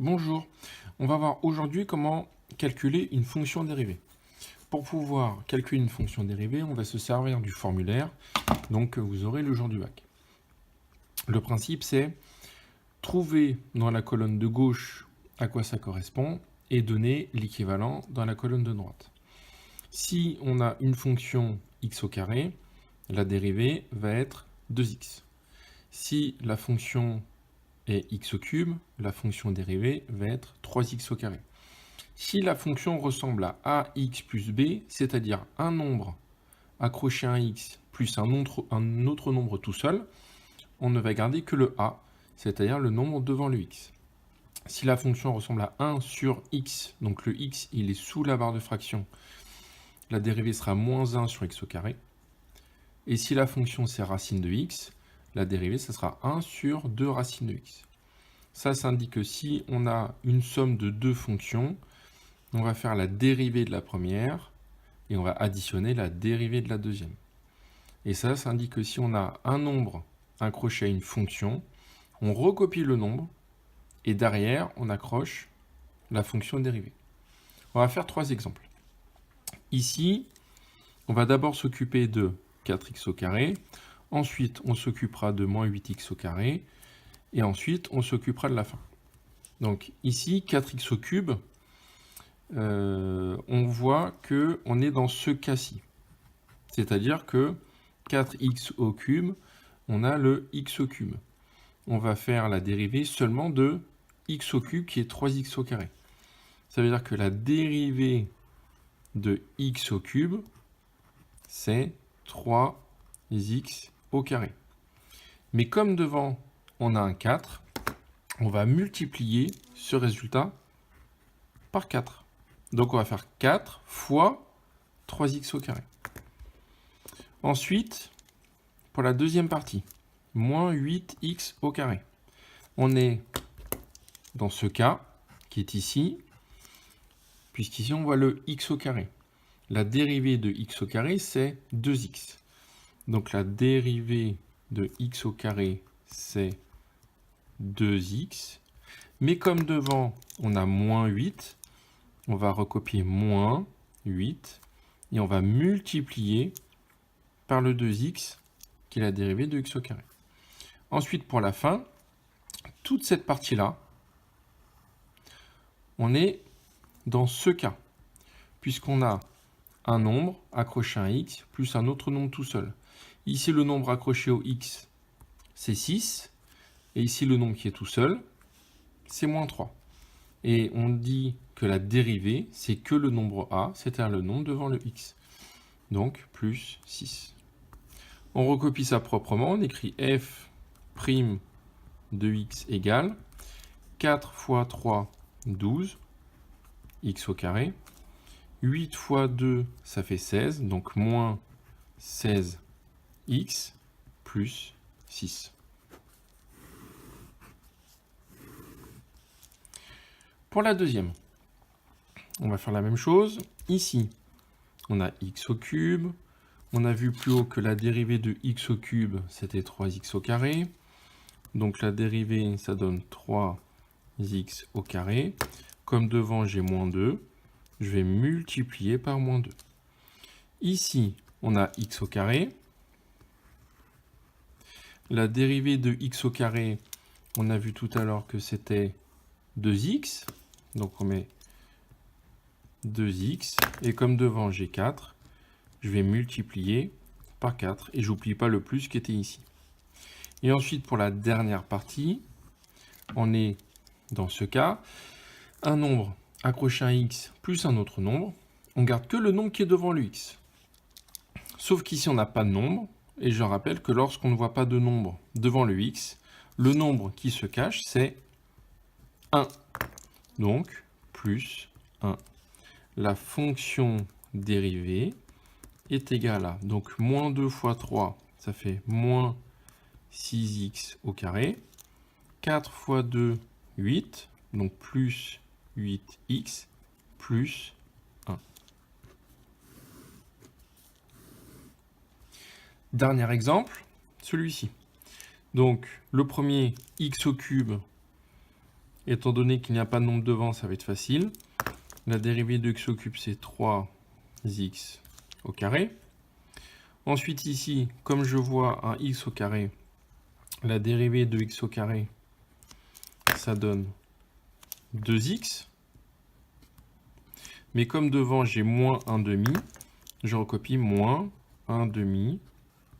Bonjour, on va voir aujourd'hui comment calculer une fonction dérivée. Pour pouvoir calculer une fonction dérivée, on va se servir du formulaire donc, que vous aurez le jour du bac. Le principe, c'est trouver dans la colonne de gauche à quoi ça correspond et donner l'équivalent dans la colonne de droite. Si on a une fonction x au carré, la dérivée va être 2x. Si la fonction est x au cube, la fonction dérivée va être 3x au carré. Si la fonction ressemble à ax plus b, c'est-à-dire un nombre accroché à un x plus un autre nombre tout seul, on ne va garder que le a, c'est-à-dire le nombre devant le x. Si la fonction ressemble à 1 sur x, donc le x il est sous la barre de fraction, la dérivée sera moins 1 sur x au carré. Et si la fonction c'est racine de x, la dérivée ça sera 1 sur 2 racines de x. Ça indique que si on a une somme de deux fonctions, on va faire la dérivée de la première et on va additionner la dérivée de la deuxième. Et ça indique que si on a un nombre accroché à une fonction, on recopie le nombre et derrière, on accroche la fonction dérivée. On va faire trois exemples. Ici, on va d'abord s'occuper de 4x au carré, ensuite on s'occupera de moins 8x au carré, et ensuite on s'occupera de la fin. Donc ici, 4x au cube, on voit qu'on est dans ce cas-ci. C'est-à-dire que 4x au cube, on a le x au cube. On va faire la dérivée seulement de x au cube qui est 3x au carré. Ça veut dire que la dérivée de x au cube, c'est 3x au carré. Mais comme devant, on a un 4, on va multiplier ce résultat par 4. Donc on va faire 4 fois 3x au carré. Ensuite, pour la deuxième partie, moins 8x au carré. On est dans ce cas qui est ici, puisqu'ici on voit le x au carré. La dérivée de x au carré, c'est 2x. Donc la dérivée de x au carré, c'est 2x. Mais comme devant, on a moins 8, on va recopier moins 8 et on va multiplier par le 2x, qui est la dérivée de x au carré. Ensuite, pour la fin, toute cette partie-là, on est dans ce cas, puisqu'on a un nombre accroché à un x plus un autre nombre tout seul. Ici, le nombre accroché au x, c'est 6, et ici, le nombre qui est tout seul, c'est moins 3. Et on dit que la dérivée, c'est que le nombre a, c'est-à-dire le nombre devant le x. Donc, plus 6. On recopie ça proprement, on écrit f' de x égale 4 fois 3, 12, x au carré. 8 fois 2, ça fait 16, donc moins 16x plus 6. Pour la deuxième, on va faire la même chose. Ici, on a x au cube. On a vu plus haut que la dérivée de x au cube, c'était 3x au carré. Donc la dérivée, ça donne 3x au carré. Comme devant, j'ai moins 2, je vais multiplier par moins 2. Ici, on a x au carré. La dérivée de x au carré, on a vu tout à l'heure que c'était 2x. Donc on met 2x. Et comme devant, j'ai 4, je vais multiplier par 4. Et j'oublie pas le plus qui était ici. Et ensuite, pour la dernière partie, on est dans ce cas, un nombre accroché à un x plus un autre nombre. On garde que le nombre qui est devant le x. Sauf qu'ici, on n'a pas de nombre. Et je rappelle que lorsqu'on ne voit pas de nombre devant le x, le nombre qui se cache, c'est 1. Donc, plus 1. La fonction dérivée est égale à, donc, moins 2 fois 3, ça fait moins 6x au carré. 4 fois 2, 8, donc plus 8x plus 1. Dernier exemple, celui-ci. Donc le premier x au cube, Étant donné qu'il n'y a pas de nombre devant, ça va être facile. La dérivée de x au cube, c'est 3x au carré. Ensuite, ici, comme je vois un x au carré, la dérivée de x au carré, ça donne 2x. Mais comme devant, j'ai moins 1 demi, je recopie moins 1 demi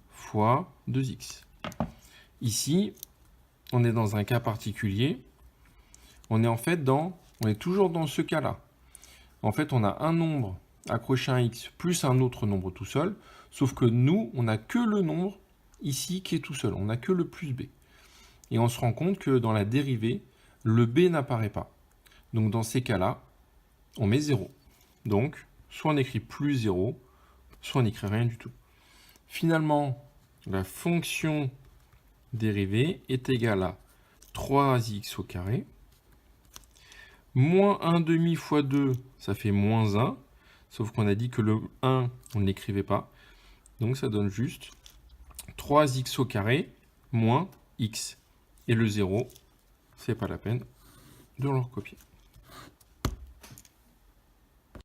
fois 2x. Ici, on est dans un cas particulier. On est toujours dans ce cas-là. En fait, on a un nombre accroché à un x plus un autre nombre tout seul, sauf que nous, on n'a que le nombre ici qui est tout seul. On n'a que le plus b. Et on se rend compte que dans la dérivée, le b n'apparaît pas. Donc dans ces cas-là, on met 0. Donc, soit on écrit plus 0, soit on n'écrit rien du tout. Finalement, la fonction dérivée est égale à 3x au carré. Moins 1 demi fois 2, ça fait moins 1. Sauf qu'on a dit que le 1, on ne l'écrivait pas. Donc ça donne juste 3x au carré moins x. Et le 0, c'est pas la peine de le recopier.